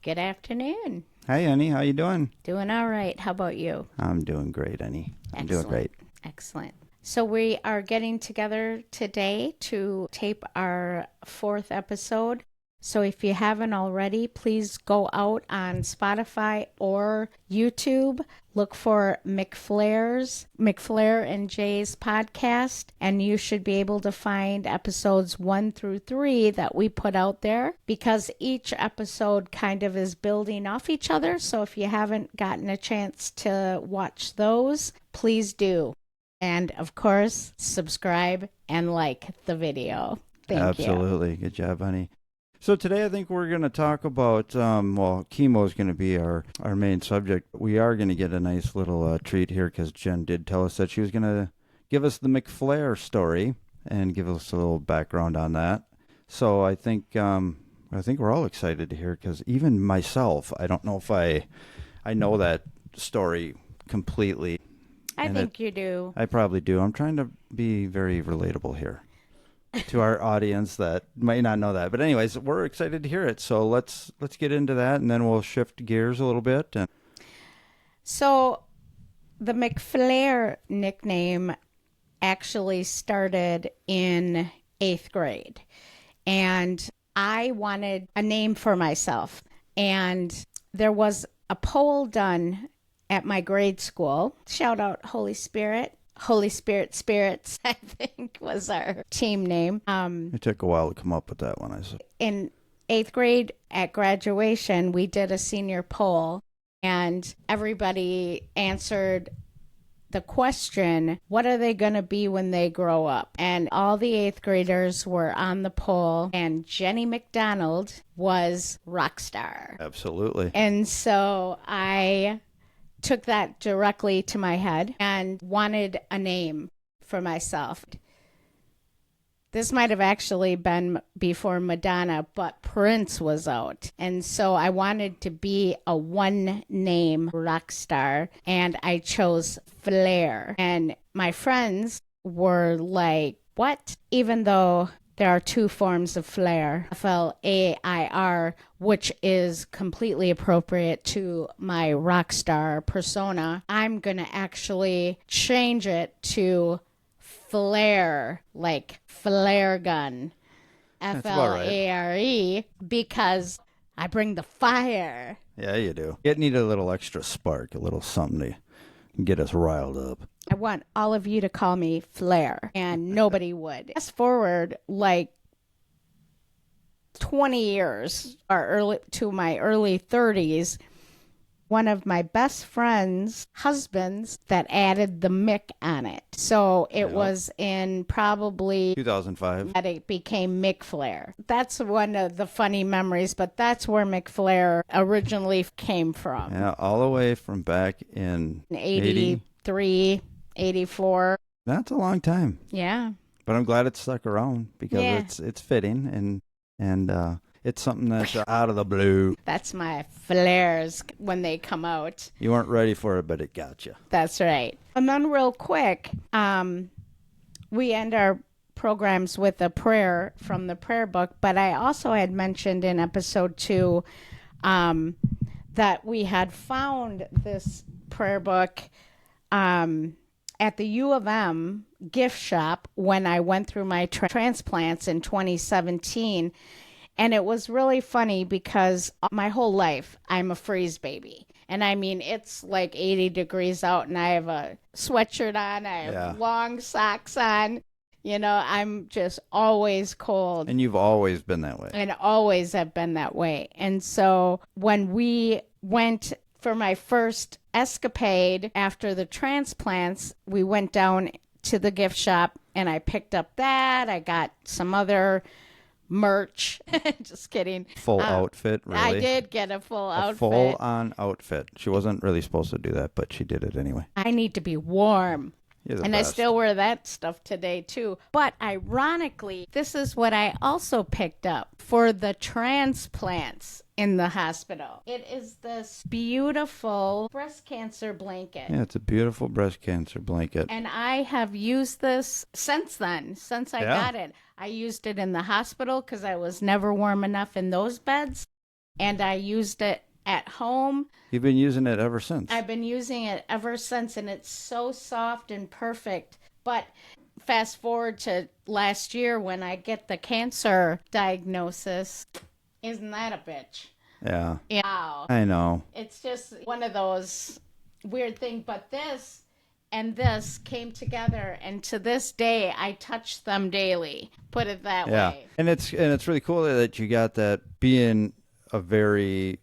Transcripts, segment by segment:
Good afternoon. Hi, Annie. How you doing? Doing all right. How about you? I'm doing great, Annie. I'm doing great. Excellent. So we are getting together today to tape our 4th episode. So if you haven't already, please go out on Spotify or YouTube. Look for McFlare and J's podcast, and you should be able to find episodes 1 through 3 that we put out there, because each episode kind of is building off each other. So if you haven't gotten a chance to watch those, please do. And of course, subscribe and like the video. Thank you. Absolutely. Good job, honey. So today I think we're going to talk about, chemo is going to be our main subject. We are going to get a nice little treat here because Jen did tell us that she was going to give us the McFlare story and give us a little background on that. So I think we're all excited to hear, because even myself, I don't know if I know that story completely. I think you do. I probably do. I'm trying to be very relatable here to our audience that might not know that. But anyways, we're excited to hear it. So let's get into that, and then we'll shift gears a little bit. So the McFlare nickname actually started in 8th grade. And I wanted a name for myself. And there was a poll done at my grade school. Shout out Holy Spirit. Holy Spirit Spirits, I think, was our team name. It took a while to come up with that one. In 8th grade at graduation, we did a senior poll, and everybody answered the question, what are they going to be when they grow up? And all the 8th graders were on the poll, and Jenny McDonald was rock star. Absolutely. And so I took that directly to my head and wanted a name for myself. This might have actually been before Madonna, but Prince was out. And so I wanted to be a one-name rock star, and I chose Flair. And my friends were like, what? Even though there are 2 forms of flair, F-L-A-I-R, which is completely appropriate to my rock star persona. I'm going to actually change it to flare, like flare gun, F-L-A-R-E, because I bring the fire. Yeah, you do. It needed a little extra spark, a little something to get us riled up. I want all of you to call me Flair, and nobody would. Fast forward like 20 years to my early 30s, one of my best friend's husbands that added the Mick on it. So it was in probably 2005 that it became McFlare. That's one of the funny memories, but that's where McFlare originally came from. Yeah, all the way from back in 83, 84. That's a long time. Yeah. But I'm glad it stuck around, because it's fitting, and it's something that's out of the blue. That's my flares when they come out. You weren't ready for it, but it got you. That's right. And then real quick, we end our programs with a prayer from the prayer book, but I also had mentioned in episode 2 that we had found this prayer book at the U of M gift shop when I went through my transplants in 2017. And it was really funny because my whole life, I'm a freeze baby. And I mean, it's like 80 degrees out and I have a sweatshirt on, I have long socks on. You know, I'm just always cold. And you've always been that way. And always have been that way. And so when we went for my first escapade after the transplants, we went down to the gift shop and I picked up that. I got some other merch. Just kidding. Full outfit, really? I did get a full outfit. Full-on outfit. She wasn't really supposed to do that, but she did it anyway. I need to be warm. And I still wear that stuff today, too. But ironically, this is what I also picked up for the transplants in the hospital. It is this beautiful breast cancer blanket. Yeah, it's a beautiful breast cancer blanket. And I have used this since then, since I got it. I used it in the hospital because I was never warm enough in those beds. And I used it at home. You've been using it ever since. I've been using it ever since, and it's so soft and perfect. But fast forward to last year when I get the cancer diagnosis. Isn't that a bitch? Yeah. Wow. I know. It's just one of those weird things. But this and this came together, and to this day, I touch them daily. Put it that way. And it's really cool that you got that being a very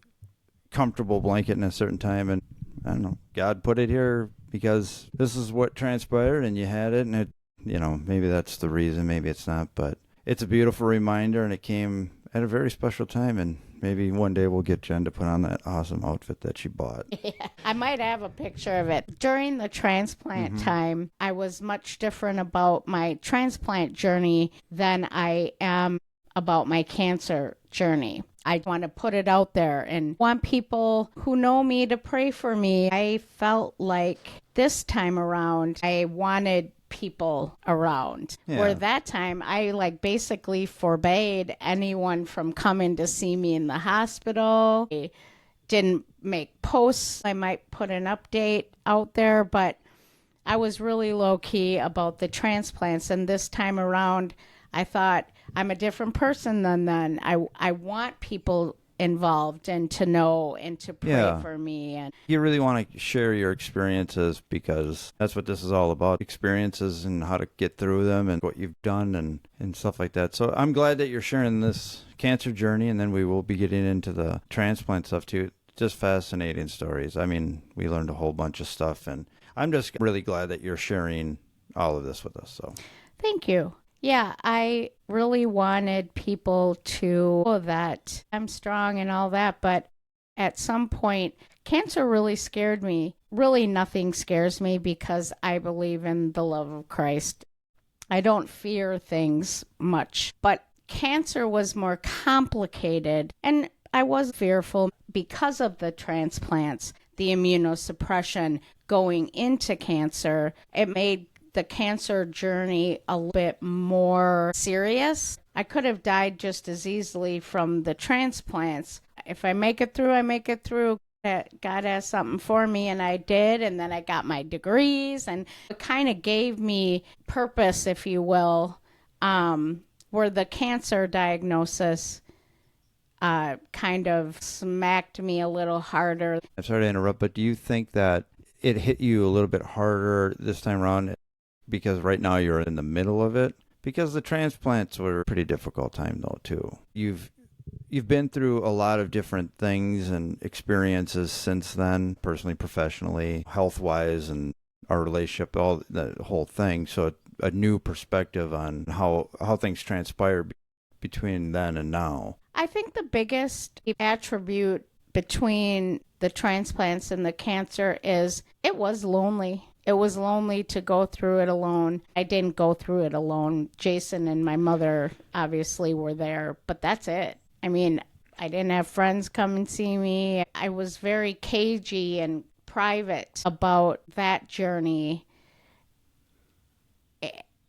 comfortable blanket in a certain time, and I don't know, God put it here because this is what transpired, and you had it, and it, maybe that's the reason, maybe it's not, but it's a beautiful reminder, and it came at a very special time, and maybe one day we'll get Jen to put on that awesome outfit that she bought. Yeah, I might have a picture of it. During the transplant time, I was much different about my transplant journey than I am about my cancer journey. I want to put it out there and want people who know me to pray for me. I felt like this time around, I wanted people around. Yeah. Where that time, I basically forbade anyone from coming to see me in the hospital. I didn't make posts. I might put an update out there, but I was really low-key about the transplants. And this time around, I thought, I'm a different person than then. I want people involved and to know and to pray for me. And you really want to share your experiences because that's what this is all about, experiences and how to get through them and what you've done and stuff like that. So I'm glad that you're sharing this cancer journey, and then we will be getting into the transplant stuff too. Just fascinating stories. I mean, we learned a whole bunch of stuff, and I'm just really glad that you're sharing all of this with us. So thank you. Yeah, I really wanted people to know that I'm strong and all that, but at some point, cancer really scared me. Really, nothing scares me because I believe in the love of Christ. I don't fear things much, but cancer was more complicated, and I was fearful because of the transplants, the immunosuppression going into cancer. It made the cancer journey a little bit more serious. I could have died just as easily from the transplants. If I make it through, I make it through. God has something for me, and I did, and then I got my degrees, and it kind of gave me purpose, if you will, where the cancer diagnosis kind of smacked me a little harder. I'm sorry to interrupt, but do you think that it hit you a little bit harder this time around because right now you're in the middle of it? Because the transplants were a pretty difficult time though too. You've been through a lot of different things and experiences since then, personally, professionally, health-wise, and our relationship, all the whole thing. So a new perspective on how things transpired between then and now. I think the biggest attribute between the transplants and the cancer is it was lonely. It was lonely to go through it alone. I didn't go through it alone. Jason and my mother obviously were there, but that's it. I mean, I didn't have friends come and see me. I was very cagey and private about that journey.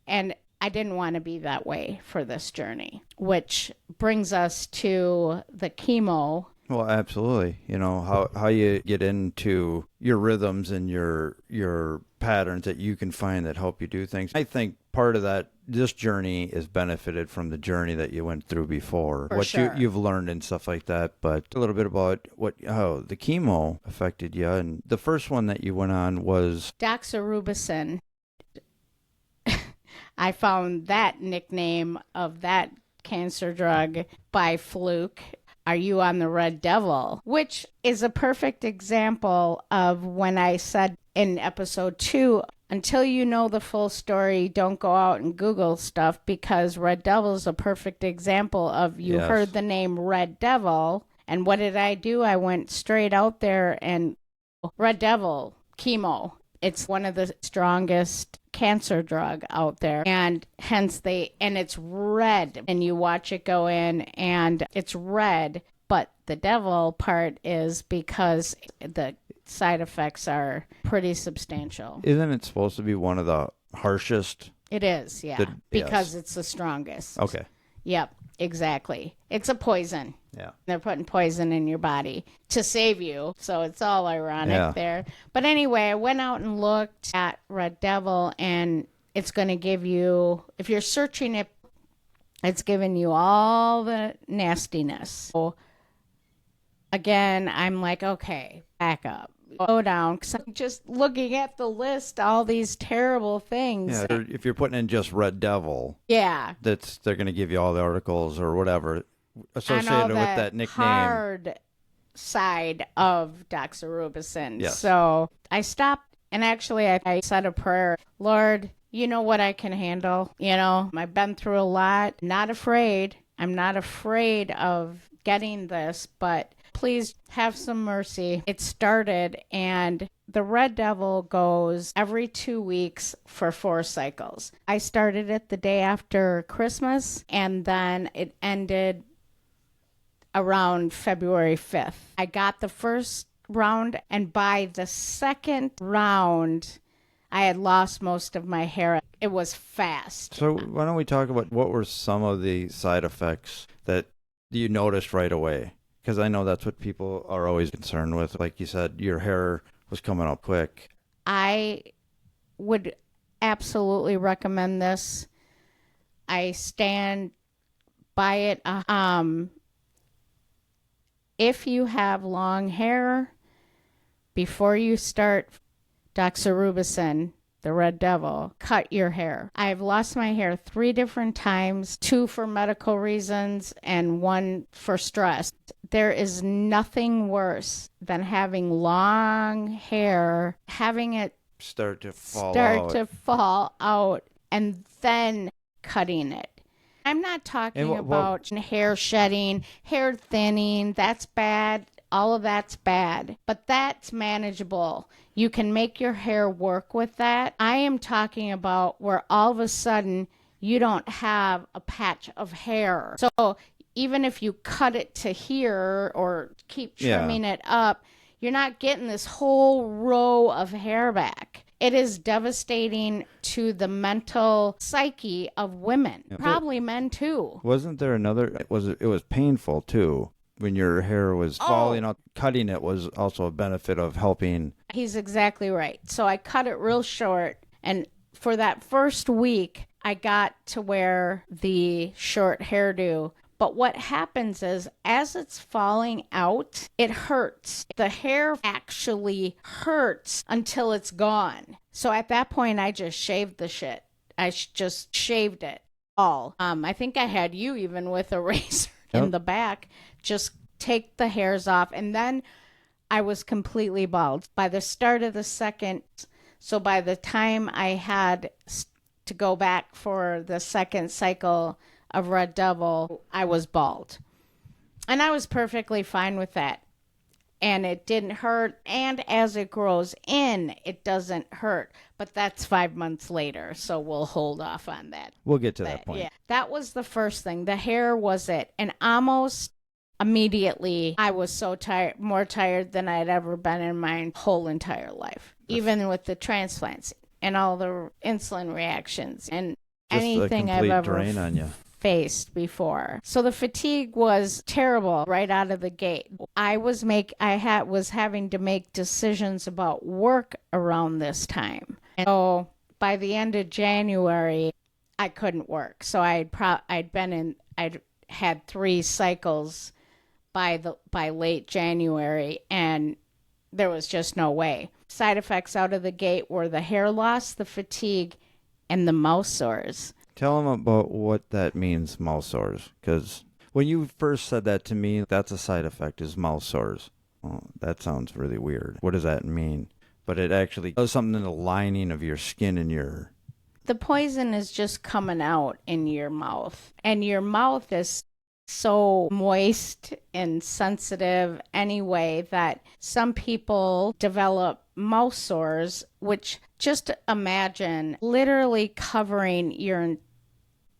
And I didn't want to be that way for this journey, which brings us to the chemo. Well, absolutely. You know, how you get into your rhythms and your patterns that you can find that help you do things. I think part of that, this journey is benefited from the journey that you went through before. For what sure. you've learned and stuff like that. But a little bit about how the chemo affected you. And the first one that you went on was Doxorubcin. I found that nickname of that cancer drug by fluke. Are you on the Red Devil? Which is a perfect example of when I said in episode 2, until you know the full story, don't go out and Google stuff, because Red Devil is a perfect example of you heard the name Red Devil. And what did I do? I went straight out there and Red Devil, chemo. It's one of the strongest cancer drug out there, and hence and it's red, and you watch it go in and it's red, but the devil part is because the side effects are pretty substantial. Isn't it supposed to be one of the harshest? It is, yeah, because it's the strongest. Okay. Yep, exactly. It's a poison. Yeah. They're putting poison in your body to save you. So it's all ironic there. But anyway, I went out and looked at Red Devil, and it's going to give you, if you're searching it, it's giving you all the nastiness. So again, I'm like, okay, back up. Go down, because I'm just looking at the list, all these terrible things. Yeah, if you're putting in just Red Devil, they're going to give you all the articles or whatever associated with that nickname. Hard side of doxorubicin. Yes. So I stopped, and actually I said a prayer. Lord, you know what I can handle. You know, I've been through a lot. Not afraid. I'm not afraid of getting this, but please have some mercy. It started, and the Red Devil goes every 2 weeks for 4 cycles. I started it the day after Christmas, and then it ended around February 5th. I got the first round, and by the second round, I had lost most of my hair. It was fast. So why don't we talk about what were some of the side effects that you noticed right away? Because I know that's what people are always concerned with. Like you said, your hair was coming up quick. I would absolutely recommend this. I stand by it. If you have long hair, before you start doxorubicin, the Red Devil, cut your hair. I've lost my hair 3 different times, 2 for medical reasons and 1 for stress. There is nothing worse than having long hair, having it start to fall out, and then cutting it. I'm not talking about hair shedding, hair thinning. That's bad. All of that's bad, but that's manageable. You can make your hair work with that. I am talking about where all of a sudden you don't have a patch of hair. So even if you cut it to here or keep trimming it up, you're not getting this whole row of hair back. It is devastating to the mental psyche of women, probably men too. Wasn't there another? It was painful too. When your hair was falling out, cutting it was also a benefit of helping. He's exactly right. So I cut it real short, and for that first week, I got to wear the short hairdo. But what happens is, as it's falling out, it hurts. The hair actually hurts until it's gone. So at that point, I just shaved the shit. I just shaved it all. I think I had you even with a razor in the back. Just take the hairs off, and then I was completely bald. By the start of the second, so by the time I had to go back for the second cycle of Red Devil, I was bald. And I was perfectly fine with that. And it didn't hurt, and as it grows in, it doesn't hurt. But that's 5 months later, so we'll hold off on that. We'll get to that point. Yeah, that was the first thing. The hair was it. And almost immediately, I was so tired, more tired than I'd ever been in my whole entire life, even with the transplants and all the insulin reactions and just anything I've ever drain on you. Faced before. So the fatigue was terrible right out of the gate. I was having to make decisions about work around this time. And so by the end of January, I couldn't work. So I'd had 3 cycles by late January, and there was just no way. Side effects out of the gate were the hair loss, the fatigue, and the mouth sores. Tell them about what that means, mouth sores, because when you first said that to me, that's a side effect, is mouth sores. Oh, that sounds really weird. What does that mean? But it actually does something in the lining of your skin and your... The poison is just coming out in your mouth, and your mouth is so moist and sensitive anyway that some people develop mouth sores, which just imagine literally covering your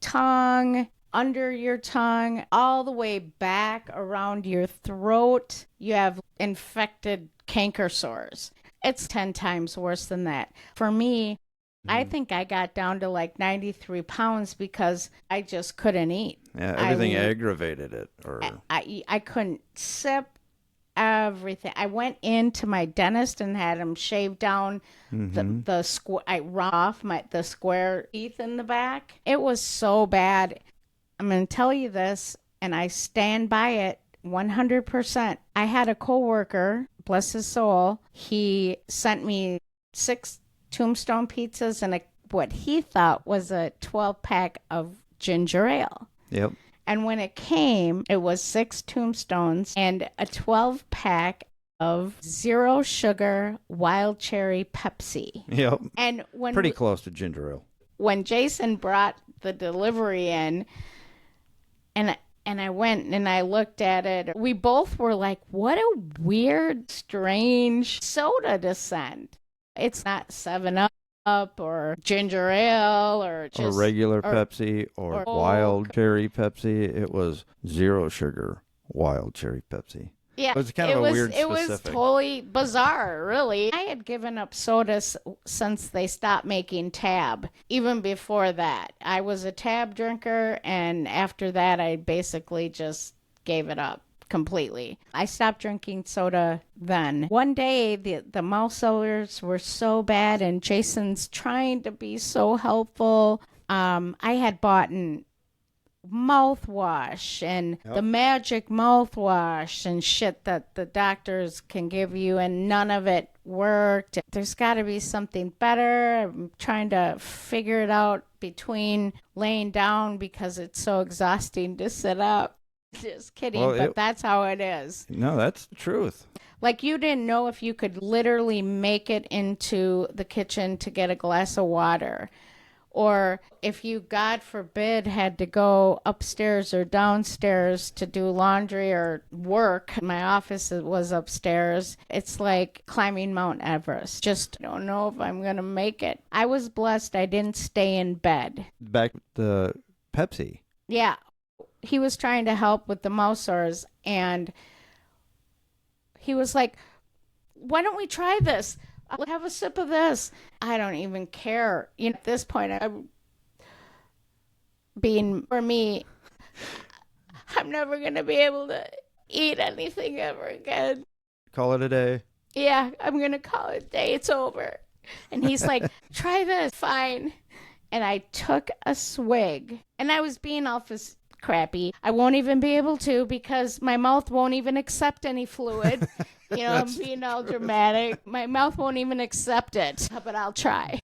tongue, under your tongue, all the way back around your throat. You have infected canker sores. It's 10 times worse than that. For me, I think I got down to like 93 pounds because I just couldn't eat. Yeah, everything aggravated it. Or I couldn't sip everything. I went into my dentist and had him shave down the square. I run off the square teeth in the back. It was so bad. I'm going to tell you this, and I stand by it 100%. I had a coworker, bless his soul. He sent me 6 Tombstone pizzas and what he thought was a 12-pack of ginger ale. Yep. And when it came, it was 6 Tombstones and a 12-pack of zero sugar wild cherry Pepsi. Yep. And pretty close to ginger ale. When Jason brought the delivery in, and I went and I looked at it, we both were like, what a weird, strange soda to send. It's not 7-Up or ginger ale or just... Or regular Pepsi or wild cherry Pepsi. It was zero sugar wild cherry Pepsi. Yeah, it was kind of a weird specific. It was totally bizarre, really. I had given up sodas since they stopped making Tab. Even before that, I was a Tab drinker, and after that, I basically just gave it up completely. I stopped drinking soda then. One day, the mouth sores were so bad, and Jason's trying to be so helpful. I had bought mouthwash and the magic mouthwash and shit that the doctors can give you, and none of it worked. There's got to be something better. I'm trying to figure it out between laying down because it's so exhausting to sit up. Just kidding, but that's how it is. No, that's the truth. Like, you didn't know if you could literally make it into the kitchen to get a glass of water. Or if you, God forbid, had to go upstairs or downstairs to do laundry or work. My office was upstairs. It's like climbing Mount Everest. Just don't know if I'm going to make it. I was blessed I didn't stay in bed. Back the Pepsi. Yeah. He was trying to help with the mouth sores, and he was like, why don't we try this? I'll have a sip of this. I don't even care. You know, at this point, for me, I'm never going to be able to eat anything ever again. Call it a day. Yeah, I'm going to call it a day. It's over. And he's like, try this. Fine. And I took a swig, and I was being office crappy. I won't even be able to because my mouth won't even accept any fluid. You know, I'm being all dramatic. My mouth won't even accept it, but I'll try.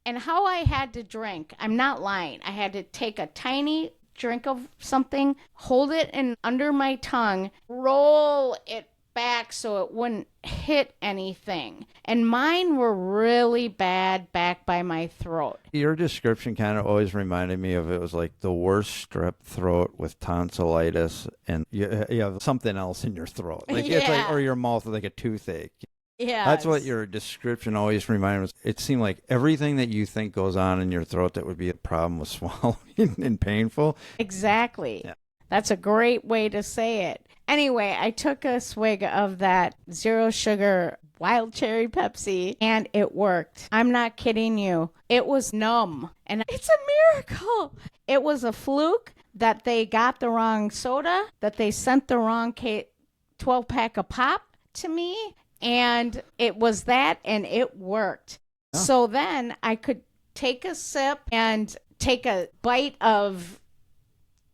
And how I had to drink, I'm not lying. I had to take a tiny drink of something, hold it under my tongue, roll it back so it wouldn't hit anything. And mine were really bad back by my throat. Your description kind of always reminded me of, it was like the worst strep throat with tonsillitis, and you have something else in your throat. Like, yeah. It's like, or your mouth with like a toothache. Yeah. That's what your description always reminded me. It seemed like everything that you think goes on in your throat that would be a problem with swallowing and painful. Exactly. Yeah. That's a great way to say it. Anyway, I took a swig of that zero sugar wild cherry Pepsi, and it worked. I'm not kidding you. It was numb, and it's a miracle. It was a fluke that they got the wrong soda, that they sent the wrong 12-pack of pop to me, and it was that, and it worked. Oh. So then I could take a sip and take a bite of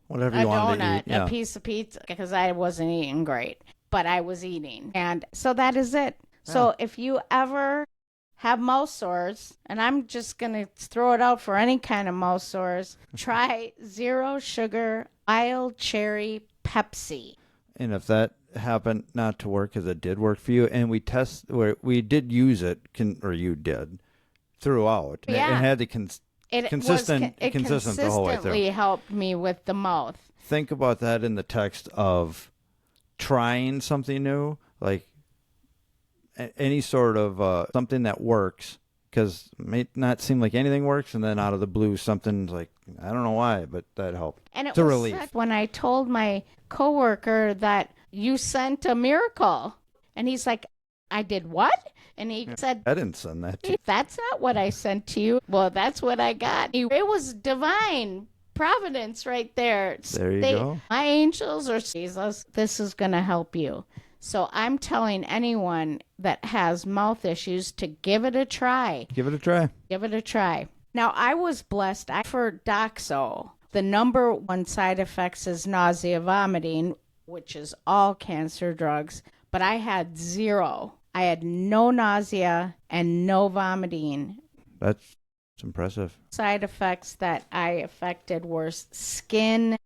whatever you wanted donut, to eat. Yeah. a piece of pizza, because I wasn't eating great, but I was eating. And so that is it. Yeah. So if you ever have mouth sores, and I'm just going to throw it out for any kind of mouth sores, try zero sugar wild cherry Pepsi. And if that happened not to work, because it did work for you, and we did use it, or you did, throughout. Yeah. And had the consistent the whole way through. Consistently helped me with the mouth. Think about that in the text of trying something new, like any sort of something that works because it may not seem like anything works, and then out of the blue, something's like, I don't know why, but that helped. And it's a relief. When I told my coworker that you sent a miracle, and he's like, I did what? And he said, I didn't send that to you. That's not what I sent to you. Well, that's what I got. It was divine providence right there. There you go. My angels or Jesus, this is going to help you. So I'm telling anyone that has mouth issues to give it a try. Give it a try. Give it a try. Now, I was blessed for Doxo. The number one side effects is nausea, vomiting, which is all cancer drugs. But I had zero. I had no nausea and no vomiting. That's impressive. Side effects that I affected were skin,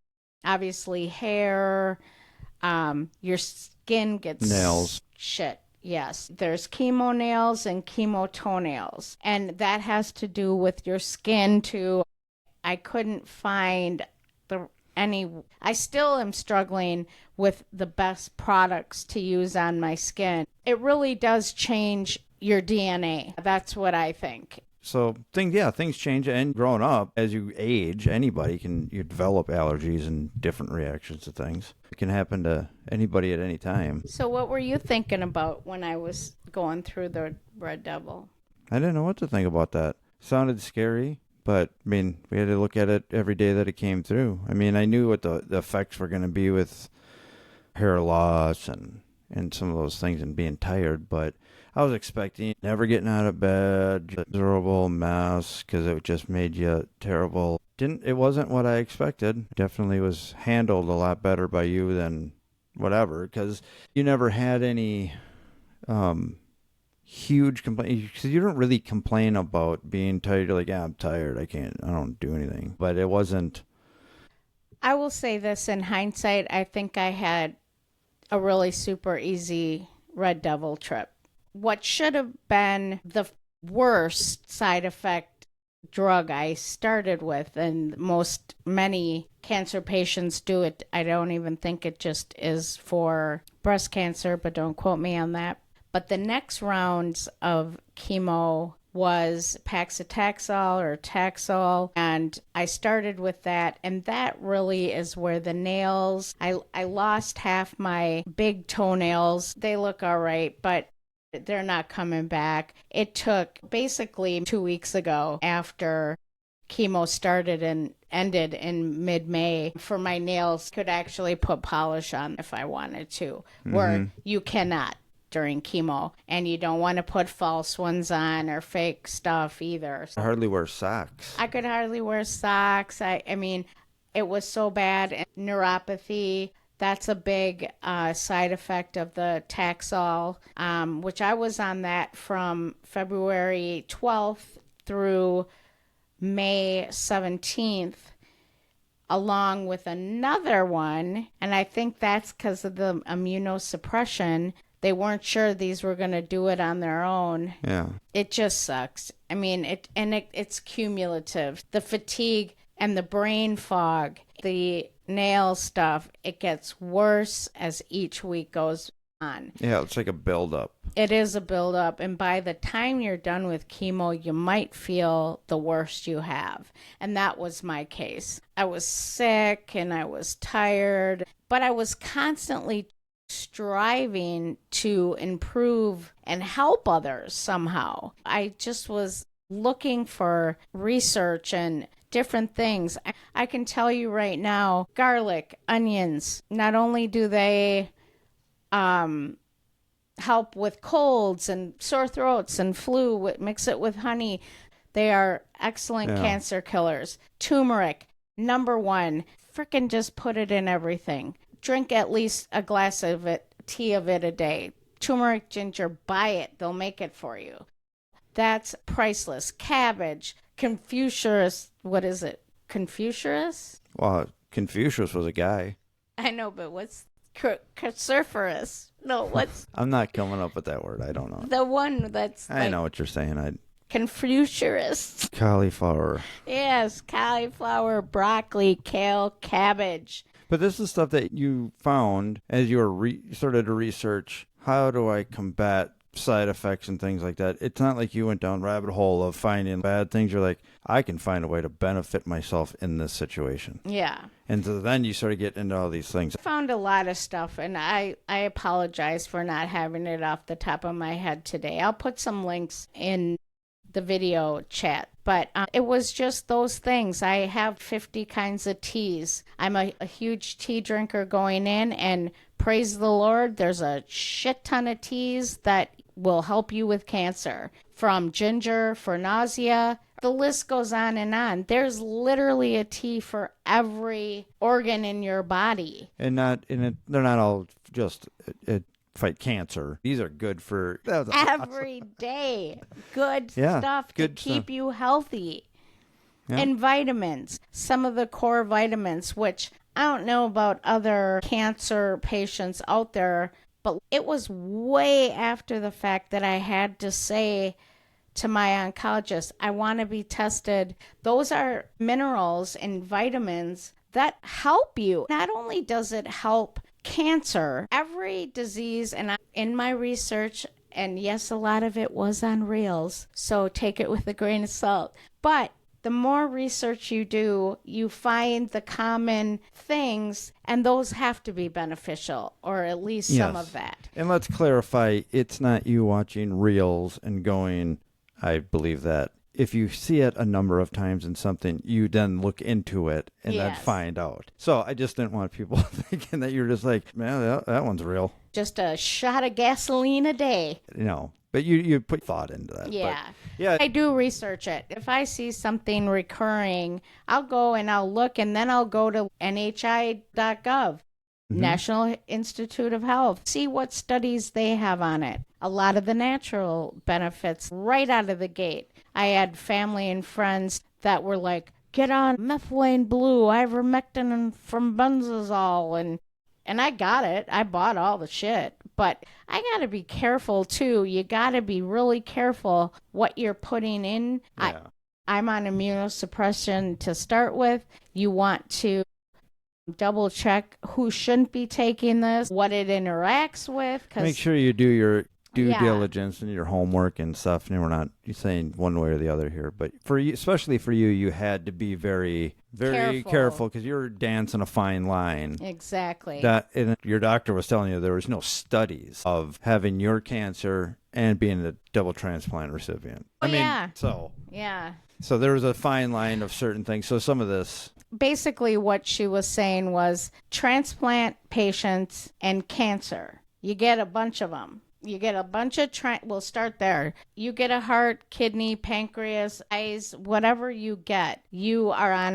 obviously hair, your skin gets nails. Shit. Yes. There's chemo nails and chemo toenails. And that has to do with your skin too. I couldn't find I still am struggling with the best products to use on my skin. It really does change your DNA. That's what I think. So things change, and growing up, as you age, you develop allergies and different reactions to things. It can happen to anybody at any time. So what were you thinking about when I was going through the Red Devil? I didn't know what to think about that. Sounded scary, but I mean, we had to look at it every day that it came through. I mean, I knew what the effects were going to be with hair loss and some of those things and being tired, but I was expecting never getting out of bed, miserable mess, because it just made you terrible. It wasn't what I expected. Definitely was handled a lot better by you than whatever, because you never had any huge complaints. Because you don't really complain about being tired. You're like, yeah, I'm tired. I don't do anything. But it wasn't. I will say this in hindsight, I think I had a really super easy Red Devil trip. What should have been the worst side effect drug I started with, and many cancer patients do it. I don't even think it just is for breast cancer, but don't quote me on that. But the next rounds of chemo was Paclitaxel or Taxol, and I started with that, and that really is where the nails, I lost half my big toenails. They look all right, but they're not coming back. It took basically 2 weeks ago after chemo started and ended in mid-May for my nails could actually put polish on if I wanted to, where you cannot during chemo, and you don't want to put false ones on or fake stuff either. I hardly wear socks. I could hardly wear socks. I mean, it was so bad. And neuropathy, that's a big side effect of the Taxol, which I was on that from February 12th through May 17th, along with another one. And I think that's because of the immunosuppression. They weren't sure these were going to do it on their own. Yeah. It just sucks. I mean, it's cumulative. The fatigue and the brain fog, the nail stuff, it gets worse as each week goes on. Yeah, it's like a buildup. It is a buildup. And by the time you're done with chemo, you might feel the worst you have. And that was my case. I was sick and I was tired, but I was constantly striving to improve and help others somehow. I just was looking for research and different things. I can tell you right now, garlic, onions, not only do they help with colds and sore throats and flu, mix it with honey, they are excellent cancer killers. Turmeric, number one, frickin' just put it in everything. Drink at least a glass of tea of it a day. Turmeric, ginger, buy it. They'll make it for you. That's priceless. Cabbage, Confucius, what is it? Confucius? Well, Confucius was a guy. I know, but what's Cruciferous? No, what's... I'm not coming up with that word. I don't know. The one that's I know what you're saying. Confucius. Cauliflower. Yes, cauliflower, broccoli, kale, cabbage. But this is stuff that you found as you were started to research. How do I combat side effects and things like that. It's not like you went down rabbit hole of finding bad things. You're like, I can find a way to benefit myself in this situation. Yeah. And so then you sort of get into all these things. I found a lot of stuff, and I apologize for not having it off the top of my head today. I'll put some links in the video chat, but it was just those things. I have 50 kinds of teas. I'm a huge tea drinker going in, and praise the Lord, there's a shit ton of teas that will help you with cancer, from ginger for nausea. The list goes on and on. There's literally a tea for every organ in your body. And they're not all just fight cancer. These are good for every day. Good stuff to keep you healthy. Yeah. And vitamins. Some of the core vitamins, which I don't know about other cancer patients out there, but it was way after the fact that I had to say to my oncologist, I want to be tested. Those are minerals and vitamins that help you. Not only does it help cancer, every disease, and in my research, and yes, a lot of it was on reels, so take it with a grain of salt, but the more research you do, you find the common things, and those have to be beneficial, or at least some of that. And let's clarify, it's not you watching reels and going, I believe that. If you see it a number of times in something, you then look into it and then find out. So I just didn't want people thinking that you're just like, man, that one's real. Just a shot of gasoline a day. But you put thought into that. Yeah. But, yeah. I do research it. If I see something recurring, I'll go and I'll look, and then I'll go to NHI.gov. National Institute of Health. See what studies they have on it. A lot of the natural benefits right out of the gate. I had family and friends that were like, get on methylene blue, ivermectin from benzazole, and I got it. I bought all the shit. But I got to be careful, too. You got to be really careful what you're putting in. Yeah. I'm on immunosuppression to start with. You want to double check who shouldn't be taking this, what it interacts with. Make sure you do your due diligence and your homework and stuff. And we're not saying one way or the other here, but for you, especially for you, you had to be very, very careful because you're dancing a fine line. Exactly. And your doctor was telling you there was no studies of having your cancer and being a double transplant recipient. So there was a fine line of certain things. So some of this. Basically, what she was saying was transplant patients and cancer. You get a bunch of them. You get a bunch of, we'll start there. You get a heart, kidney, pancreas, eyes, whatever you get, you are on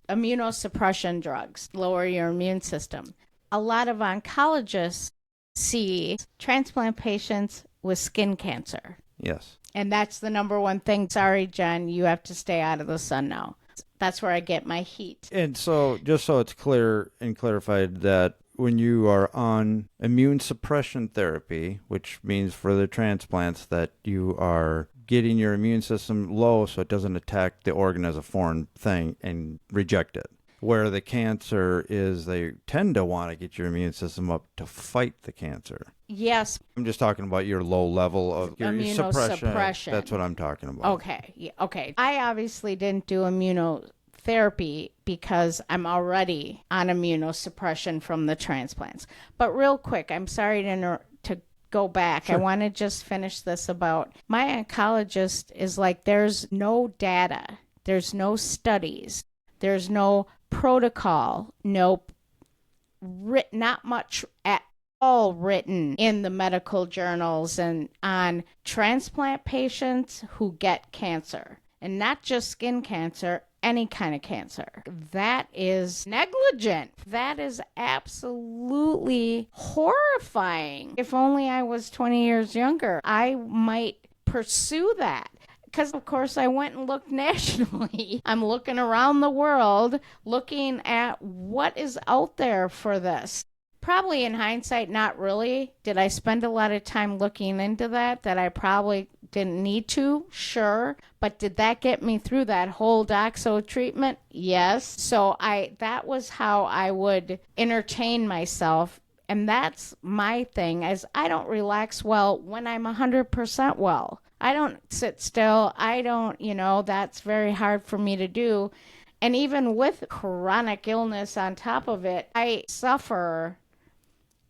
immunosuppression drugs, lower your immune system. A lot of oncologists see transplant patients with skin cancer. Yes. And that's the number one thing. Sorry, Jen, you have to stay out of the sun now. That's where I get my heat. And so, just so it's clear and clarified that when you are on immune suppression therapy, which means for the transplants that you are getting your immune system low so it doesn't attack the organ as a foreign thing and reject it. Where the cancer is, they tend to want to get your immune system up to fight the cancer. Yes. I'm just talking about your low level of your immunosuppression. That's what I'm talking about. Okay. Yeah, okay. I obviously didn't do immunotherapy because I'm already on immunosuppression from the transplants. But real quick, I'm sorry to go back. Sure. I want to just finish this about my oncologist is like, there's no data. There's no studies. There's no protocol, not much at all written in the medical journals and on transplant patients who get cancer, and not just skin cancer, any kind of cancer. That is negligent. That is absolutely horrifying. If only I was 20 years younger, I might pursue that. Because, of course, I went and looked nationally. I'm looking around the world, looking at what is out there for this. Probably in hindsight, not really. Did I spend a lot of time looking into that I probably didn't need to? Sure. But did that get me through that whole doxo treatment? Yes. So that was how I would entertain myself And that's my thing, is I don't relax well when I'm 100% well. I don't sit still. I don't, that's very hard for me to do. And even with chronic illness on top of it, I suffer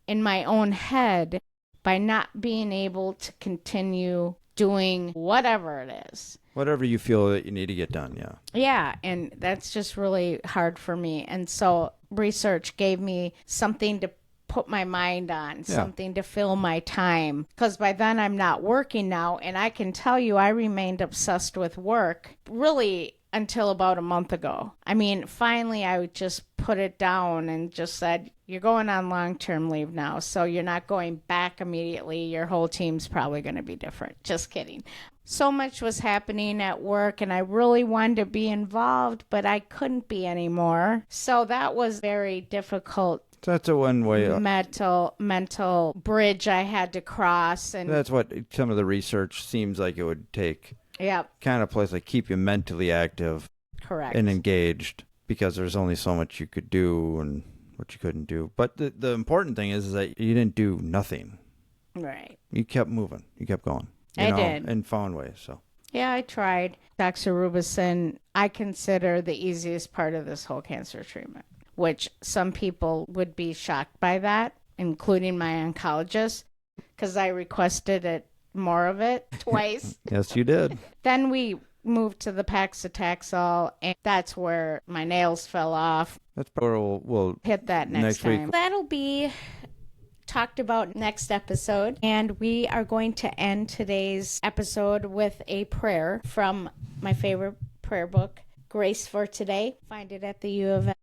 in my own head by not being able to continue doing whatever it is. Whatever you feel that you need to get done, yeah. Yeah, and that's just really hard for me. And so research gave me something to put my mind on, something to fill my time. Because by then I'm not working now, and I can tell you I remained obsessed with work really until about a month ago. I mean, finally I would just put it down and just said, you're going on long-term leave now, so you're not going back immediately. Your whole team's probably going to be different. Just kidding. So much was happening at work, and I really wanted to be involved, but I couldn't be anymore. So that was very difficult. That's a one-way mental bridge I had to cross. And that's what some of the research seems like it would take. Yep. Kind of place like keep you mentally active. Correct. And engaged, because there's only so much you could do and what you couldn't do. But the important thing is that you didn't do nothing. Right. You kept moving. You kept going. I did. And found ways. So. Yeah, I tried. Doxorubicin, I consider the easiest part of this whole cancer treatment, which some people would be shocked by that, including my oncologist, because I requested it, more of it, twice. Yes, you did. Then we moved to the Paxitaxel, and that's where my nails fell off. That's where we'll hit that next time. Week. That'll be talked about next episode, and we are going to end today's episode with a prayer from my favorite prayer book, Grace for Today. Find it at the U of M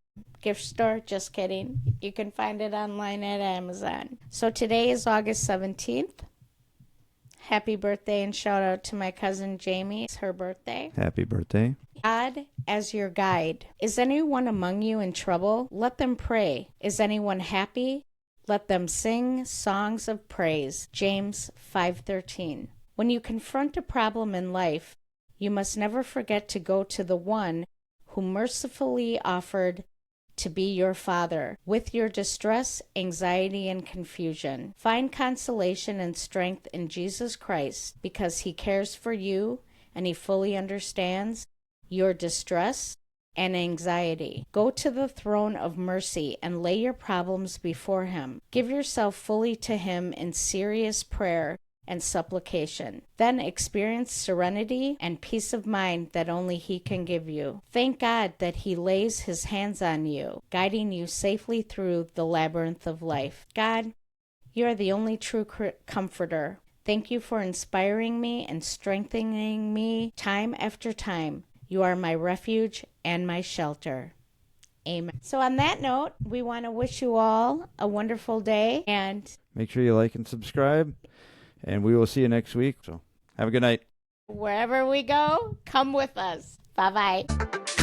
gift store. Just kidding. You can find it online at Amazon. So today is August 17th. Happy birthday and shout out to my cousin Jamie. It's her birthday. Happy birthday. God as your guide. Is anyone among you in trouble? Let them pray. Is anyone happy? Let them sing songs of praise. James 5:13. When you confront a problem in life, you must never forget to go to the one who mercifully offered to be your Father with your distress, anxiety, and confusion. Find consolation and strength in Jesus Christ because he cares for you and he fully understands your distress and anxiety. Go to the throne of mercy and lay your problems before him. Give yourself fully to him in serious prayer and supplication. Then experience serenity and peace of mind that only he can give you. Thank God that he lays his hands on you, guiding you safely through the labyrinth of life. God, you are the only true comforter. Thank you for inspiring me and strengthening me time after time. You are my refuge and my shelter. Amen. So on that note, we want to wish you all a wonderful day, and make sure you like and subscribe. And we will see you next week. So have a good night. Wherever we go, come with us. Bye-bye.